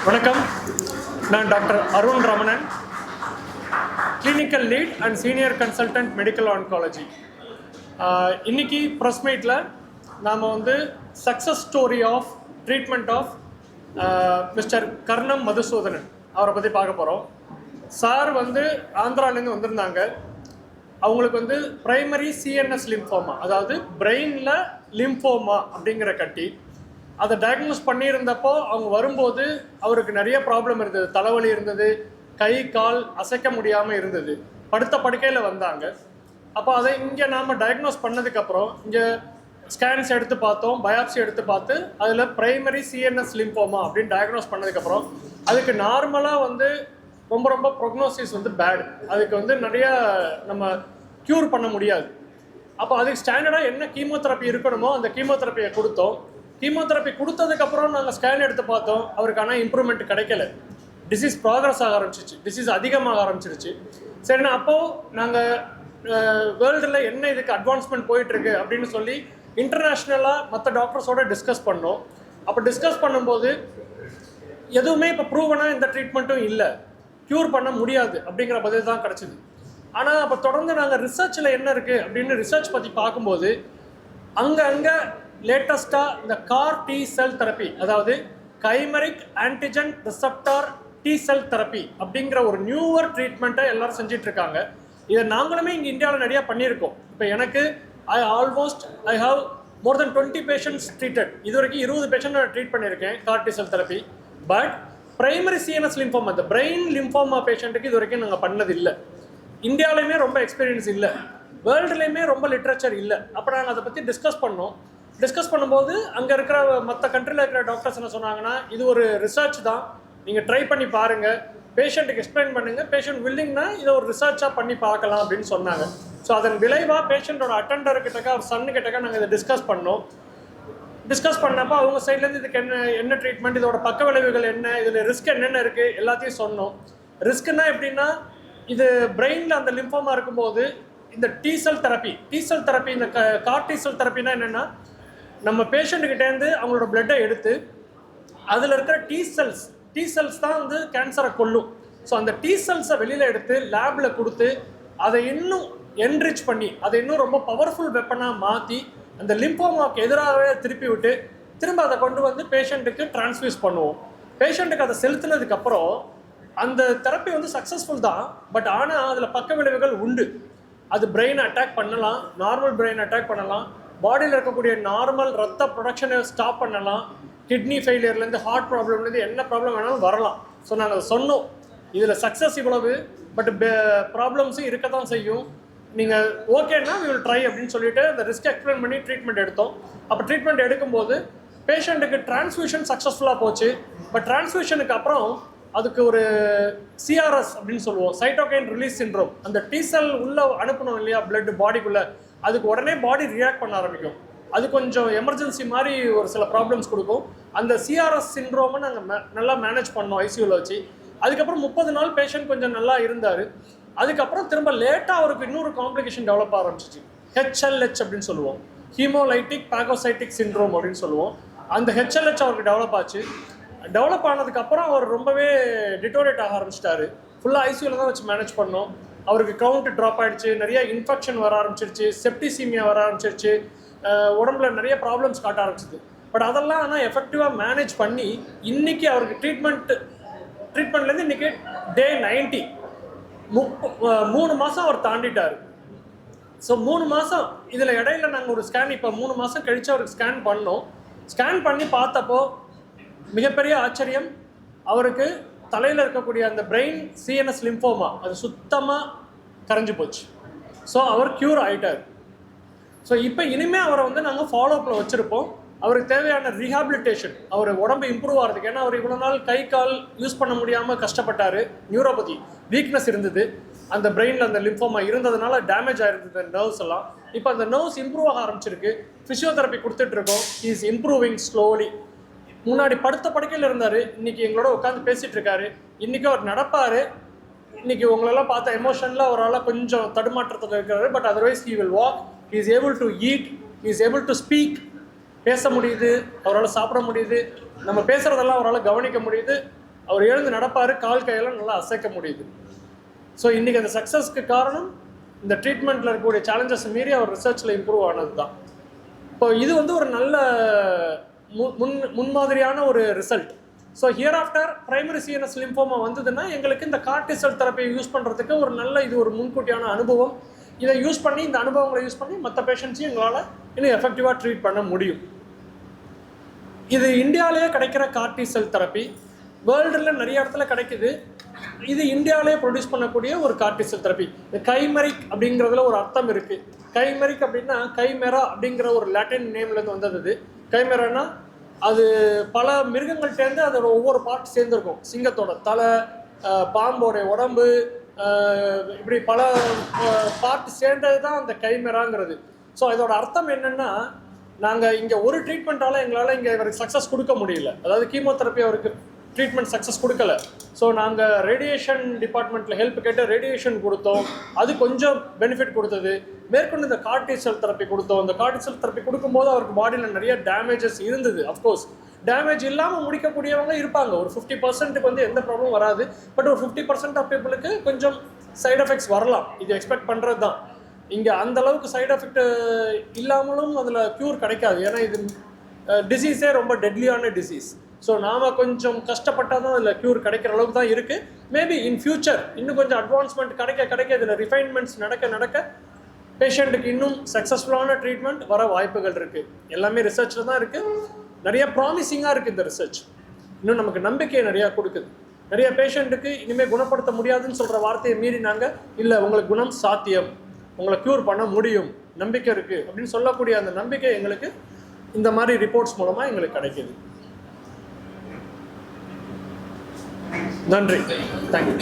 வணக்கம். நான் doctor Arun Ramanan, clinical lead and senior consultant medical oncology. இன்னைக்கு ப்ரெஸ் மீட்டில் நாம் success story of treatment of mister Karnam Madhusudhanan அவரை பற்றி பார்க்க போகிறோம். சார் ஆந்திராலேருந்து வந்திருந்தாங்க. அவங்களுக்கு பிரைமரி சிஎன்எஸ் லிம்ஃபோமா, அதாவது பிரெயினில் லிம்ஃபோமா அப்படிங்கிற கட்டி. அதை டயக்னோஸ் பண்ணியிருந்தப்போ அவங்க வரும்போது அவருக்கு நிறைய ப்ராப்ளம் இருந்தது. தலைவலி இருந்தது, கை கால் அசைக்க முடியாமல் இருந்தது, படுத்த படுக்கையில் வந்தாங்க. அப்போ அதை இங்கே நாம் டயக்னோஸ் பண்ணதுக்கப்புறம் இங்கே ஸ்கேன்ஸ் எடுத்து பார்த்தோம், பயாப்சி எடுத்து பார்த்து அதில் பிரைமரி சிஎன்எஸ் லிம்ஃபோமா அப்படின்னு டயக்னோஸ் பண்ணதுக்கப்புறம் அதுக்கு நார்மலாக ரொம்ப ரொம்ப ப்ரொக்னோசிஸ் பேட். அதுக்கு நிறைய நம்ம க்யூர் பண்ண முடியாது. அப்போ அதுக்கு ஸ்டாண்டர்டாக என்ன கீமோதெரப்பி இருக்கணுமோ அந்த கீமோதெரப்பியை கொடுத்தோம். கீமோதெரப்பி கொடுத்ததுக்கப்புறம் நாங்கள் ஸ்கேன் எடுத்து பார்த்தோம். அவருக்கான இம்ப்ரூவ்மெண்ட் கிடைக்கல. டிசீஸ் ப்ராக்ரஸ் ஆக ஆரம்பிச்சிச்சு, டிசீஸ் அதிகமாக ஆரம்பிச்சிருச்சு. சரிண்ணா, அப்போது நாங்கள் வேர்ல்டில் என்ன இதுக்கு அட்வான்ஸ்மெண்ட் போயிட்டுருக்கு அப்படின்னு சொல்லி இன்டர்நேஷ்னலாக மற்ற டாக்டர்ஸோடு டிஸ்கஸ் பண்ணோம். அப்போ டிஸ்கஸ் பண்ணும்போது எதுவுமே இப்போ ப்ரூவனாக இந்த ட்ரீட்மெண்ட்டும் இல்லை, க்யூர் பண்ண முடியாது அப்படிங்கிற பதில் தான் கிடச்சிது. ஆனால் அப்போ தொடர்ந்து நாங்கள் ரிசர்ச்சில் என்ன இருக்குது அப்படின்னு ரிசர்ச் பற்றி பார்க்கும்போது அங்கே லேட்டஸ்ட்டாக இந்த கார் டி செல் தெரப்பி, அதாவது chimeric antigen receptor T cell therapy அப்படிங்கிற ஒரு நியூவர் ட்ரீட்மெண்ட்டை எல்லோரும் செஞ்சிட்ருக்காங்க. இதை நாங்களுமே இங்கே இந்தியாவில் நிறையா பண்ணியிருக்கோம். இப்போ எனக்கு I have more then 20 patients treated. இது வரைக்கும் 20 பேஷண்ட் நான் ட்ரீட் பண்ணியிருக்கேன் car D cell therapy. But primary CNS lymphoma, இந்த பிரெயின் லிம்ஃபோமா பேஷண்ட்டுக்கு இது வரைக்கும் நாங்கள் பண்ணதில்லை. இந்தியாவிலையுமே ரொம்ப எக்ஸ்பீரியன்ஸ் இல்லை, வேர்ல்டுலேயுமே ரொம்ப லிட்ரேச்சர் இல்லை. அப்போ நாங்கள் அதை பற்றி டிஸ்கஸ் பண்ணோம். டிஸ்கஸ் பண்ணும்போது அங்கே இருக்கிற மற்ற கண்ட்ரியில் இருக்கிற டாக்டர்ஸ் என்ன சொன்னாங்கன்னா, இது ஒரு ரிசர்ச் தான், நீங்கள் ட்ரை பண்ணி பாருங்கள், பேஷண்ட்டுக்கு எக்ஸ்பிளைன் பண்ணுங்கள், பேஷண்ட் வில்லிங்னா இதை ஒரு ரிசர்ச்சாக பண்ணி பார்க்கலாம் அப்படின்னு சொன்னாங்க. ஸோ அதன் விளைவாக பேஷண்ட்டோட அட்டெண்டர்கிட்டக்க அவர் சன்னுக்கிட்டக்க நாங்கள் இதை டிஸ்கஸ் பண்ணோம். டிஸ்கஸ் பண்ணப்போ அவங்க சைட்லேருந்து இதுக்கு என்ன ட்ரீட்மெண்ட், இதோட பக்க விளைவுகள் என்ன, இதில் ரிஸ்க் என்னென்ன இருக்குது எல்லாத்தையும் சொன்னோம். ரிஸ்க்குன்னா எப்படின்னா, இது பிரெயினில் அந்த லிம்ஃபோமா இருக்கும்போது இந்த டி செல் தெரப்பி, இந்த கார் டி செல் தெரப்பினா என்னென்னா, நம்ம பேஷண்ட்டுக்கிட்டேருந்து அவங்களோட பிளட்டை எடுத்து அதில் இருக்கிற டி செல்ஸ் தான் கேன்சரை கொல்லும். ஸோ அந்த டி செல்ஸை வெளியில் எடுத்து லேபில் கொடுத்து அதை இன்னும் என்ரிச் பண்ணி அதை இன்னும் ரொம்ப பவர்ஃபுல் வெப்பனாக மாற்றி அந்த லிம்ஃபோமாவுக்கு எதிராகவே திருப்பி விட்டு திரும்ப அதை கொண்டு பேஷண்ட்டுக்கு டிரான்ஸ்ஃபியூஸ் பண்ணுவோம். பேஷண்ட்டுக்கு அதை செலுத்தினதுக்கப்புறம் அந்த தெரப்பி சக்ஸஸ்ஃபுல் தான். பட் ஆனால் அதில் பக்க விளைவுகள் உண்டு. அது பிரெயின் அட்டாக் பண்ணலாம், நார்மல் பிரெயின் அட்டாக் பண்ணலாம், பாடியில் இருக்கக்கூடிய நார்மல் ரத்த ப்ரொடக்ஷனை ஸ்டாப் பண்ணலாம், கிட்னி ஃபெயிலியர்லேருந்து ஹார்ட் ப்ராப்ளம்லேருந்து என்ன ப்ராப்ளம் வேணாலும் வரலாம். ஸோ நாங்கள் அதை சொன்னோம், இதில் சக்ஸஸ் இவ்வளவு, பட் ப்ராப்ளம்ஸும் இருக்க தான் செய்யும், நீங்கள் ஓகேன்னா வி வில் ட்ரை அப்படின்னு சொல்லிட்டு அந்த ரிஸ்க் எக்ஸ்பிளைன் பண்ணி ட்ரீட்மெண்ட் எடுத்தோம். அப்போ ட்ரீட்மெண்ட் எடுக்கும்போது பேஷண்ட்டுக்கு டிரான்ஸ்ஃபியூஷன் சக்ஸஸ்ஃபுல்லாக போச்சு. பட் டிரான்ஸ்ஃபியூஷனுக்கு அப்புறம் அதுக்கு ஒரு சிஆர்எஸ் அப்படின்னு சொல்லுவோம், சைட்டோகைன் ரிலீஸ் சிண்ட்ரோம், அந்த டி செல் உள்ளே அனுப்பணும் இல்லையா பிளட் பாடிக்குள்ளே, அதுக்கு உடனே பாடி ரியாக்ட் பண்ண ஆரம்பிக்கும். அது கொஞ்சம் எமர்ஜென்சி மாதிரி ஒரு சில ப்ராப்ளம்ஸ் கொடுக்கும். அந்த சிஆர்எஸ் சிண்ட்ரோமை நாங்கள் நல்லா மேனேஜ் பண்ணோம் ஐசியூவில் வச்சு. அதுக்கப்புறம் 30 நாள் பேஷண்ட் கொஞ்சம் நல்லா இருந்தார். அதுக்கப்புறம் திரும்ப லேட்டாக அவருக்கு இன்னொரு காம்ப்ளிகேஷன் டெவலப் ஆரம்பிச்சிச்சு, ஹெச்எல்ஹெச் அப்படின்னு சொல்லுவோம், ஹீமோலைட்டிக் பாகோசைட்டிக் சிண்ட்ரோம் அப்படின்னு சொல்லுவோம். அந்த ஹெச்எல்ஹெச் அவருக்கு டெவலப் ஆச்சு. டெவலப் ஆனதுக்கப்புறம் அவர் ரொம்பவே டிட்டோரேட் ஆக ஆரம்பிச்சிட்டாரு. ஃபுல்லாக ஐசியூவில் தான் வச்சு மேனேஜ் பண்ணோம். அவருக்கு கவுண்ட் ட்ராப் ஆகிடுச்சு, நிறைய இன்ஃபெக்ஷன் வர ஆரம்பிச்சிருச்சு, செப்டிசீமியா வர ஆரம்பிச்சிருச்சு, உடம்புல நிறைய ப்ராப்ளம்ஸ் காட்ட ஆரம்பிச்சிது. பட் அதெல்லாம் ஆனால் எஃபெக்டிவாக மேனேஜ் பண்ணி இன்றைக்கி அவருக்கு ட்ரீட்மெண்ட்லேருந்து இன்றைக்கி டே 90, 3 மாதம் அவர் தாண்டிட்டார். ஸோ 3 மாதம் இதில் இடையில நாங்கள் ஒரு ஸ்கேன், இப்போ 3 மாதம் கழித்து அவருக்கு ஸ்கேன் பண்ணோம். ஸ்கேன் பண்ணி பார்த்தப்போ மிகப்பெரிய ஆச்சரியம், அவருக்கு தலையில் இருக்கக்கூடிய அந்த பிரெயின் சிஎன்எஸ் லிம்ஃபோமா அது சுத்தமாக கரைஞ்சி போச்சு. ஸோ அவர் க்யூர் ஆகிட்டார். ஸோ இப்போ இனிமேல் அவரை நாங்கள் ஃபாலோஅப்பில் வச்சுருப்போம். அவருக்கு தேவையான ரீஹாபிலிட்டேஷன், அவர் உடம்பு இம்ப்ரூவ் ஆகிறதுக்கு. ஏன்னா அவர் இவ்வளோ நாள் கை கால் யூஸ் பண்ண முடியாமல் கஷ்டப்பட்டார், நியூரோபதி வீக்னஸ் இருந்தது, அந்த பிரெயினில் அந்த லிம்ஃபோமா இருந்ததுனால டேமேஜ் ஆகிருந்தது நர்வ்ஸ் எல்லாம். இப்போ அந்த நர்வ்ஸ் இம்ப்ரூவ் ஆக ஆரம்பிச்சிருக்கு. ஃபிசியோதெரப்பி கொடுத்துட்ருக்கோம். Is improving slowly. முன்னாடி படுத்த படுக்கையில் இருந்தார், இன்றைக்கி எங்களோட உட்காந்து பேசிகிட்டு இருக்காரு. இன்றைக்கி அவர் நடப்பார். இன்றைக்கி உங்களெல்லாம் பார்த்த எமோஷனில் அவரால் கொஞ்சம் தடுமாற்றத்தில் இருக்கிறாரு. But otherwise he will walk, he is able to eat, he is able to speak, பேச முடியுது, அவரால் சாப்பிட முடியுது, நம்ம பேசுகிறதெல்லாம் அவரால் கவனிக்க முடியுது. அவர் எழுந்து நடப்பார், கால் கையெல்லாம் நல்லா அசைக்க முடியுது. ஸோ இன்றைக்கி அந்த சக்ஸஸ்க்கு காரணம் இந்த ட்ரீட்மெண்ட்டில் இருக்கக்கூடிய சேலஞ்சஸ் மீறி அவர் ரிசர்ச்சில் இம்ப்ரூவ் ஆனது தான். இப்போ இது வந்து ஒரு நல்ல முன்மாதிரியான ஒரு result. So here after primary CNS lymphoma வந்ததுன்னா எங்களுக்கு இந்த கார்டிசல் தெரப்பியை யூஸ் பண்ணுறதுக்கு ஒரு நல்ல இது ஒரு முன்கூட்டியான அனுபவம். இதை யூஸ் பண்ணி இந்த அனுபவங்களை யூஸ் பண்ணி மற்ற பேஷண்ட்ஸையும் எங்களால் இன்னும் எஃபெக்டிவாக ட்ரீட் பண்ண முடியும். இது இந்தியாவிலேயே கிடைக்கிற கார்டிசல் தெரப்பி, வேர்ல்டில் நிறைய இடத்துல கிடைக்குது. இது இந்தியாவிலேயே ப்ரொடியூஸ் பண்ணக்கூடிய ஒரு கார்டிசல் தெரப்பி. இந்த கைமெரிக் அப்படிங்கிறதுல ஒரு அர்த்தம் இருக்குது. கைமெரிக் அப்படின்னா கைமெரா அப்படிங்கிற ஒரு லாட்டின் நேம்லேருந்து வந்தது. இது கைமெரானா அது பல மிருகங்கள்டேருந்து அதோட ஒவ்வொரு பார்ட் சேர்ந்துருக்கும். சிங்கத்தோட தலை, பாம்போடைய உடம்பு, இப்படி பல பார்ட் சேர்ந்தது தான் அந்த கைமெராங்கிறது. ஸோ இதோட அர்த்தம் என்னென்னா, நாங்கள் இங்கே ஒரு ட்ரீட்மெண்ட்டால் எங்களால் இங்கே இவருக்கு சக்ஸஸ் கொடுக்க முடியல. அதாவது கீமோதெரப்பி அவருக்கு ட்ரீட்மெண்ட் சக்ஸஸ் கொடுக்கல. ஸோ நாங்கள் ரேடியேஷன் டிபார்ட்மெண்ட்டில் ஹெல்ப் கேட்டு ரேடியேஷன் கொடுத்தோம். அது கொஞ்சம் பெனிஃபிட் கொடுத்தது. மேற்கொண்டு இந்த கார்டிசல் தெரப்பி கொடுத்தோம். இந்த கார்டிசல் தெரப்பி கொடுக்கும்போது அவருக்கு பாடியில் நிறைய டேமேஜஸ் இருந்தது. அஃப்கோர்ஸ் டேமேஜ் இல்லாமல் முடிக்கக்கூடியவங்க இருப்பாங்க. ஒரு 50%க்கு வந்து எந்த ப்ராப்ளம் வராது. பட் ஒரு 50% ஆஃப் பீப்புளுக்கு கொஞ்சம் சைடு எஃபெக்ட்ஸ் வரலாம். இது எக்ஸ்பெக்ட் பண்ணுறது தான். இங்கே அந்த அளவுக்கு சைடு எஃபெக்ட் இல்லாமலும் அதில் க்யூர் கிடைக்காது. ஏன்னா இது டிசீஸே ரொம்ப டெட்லியான டிசீஸ். ஸோ நாம் கொஞ்சம் கஷ்டப்பட்டால் தான் அதில் க்யூர் கிடைக்கிற அளவுக்கு தான் இருக்குது. மேபி இன் ஃபியூச்சர் இன்னும் கொஞ்சம் அட்வான்ஸ்மெண்ட் கிடைக்க இதில் ரிஃபைன்மெண்ட்ஸ் நடக்க பேஷண்ட்டுக்கு இன்னும் சக்ஸஸ்ஃபுல்லான ட்ரீட்மெண்ட் வர வாய்ப்புகள் இருக்குது. எல்லாமே ரிசர்ச்சில் தான் இருக்குது. நிறைய ப்ராமிசிங்காக இருக்குது இந்த ரிசர்ச். இன்னும் நமக்கு நம்பிக்கையை நிறையா கொடுக்குது. நிறைய பேஷண்ட்டுக்கு இனிமேல் குணப்படுத்த முடியாதுன்னு சொல்கிற வார்த்தையை மீறி நாங்கள் இல்லை, உங்களுக்கு குணம் சாத்தியம், உங்களை க்யூர் பண்ண முடியும், நம்பிக்கை இருக்குது அப்படின்னு சொல்லக்கூடிய அந்த நம்பிக்கை எங்களுக்கு இந்த மாதிரி ரிப்போர்ட்ஸ் மூலமாக எங்களுக்கு கிடைக்கிது. நன்றி. தேங்க்யூ.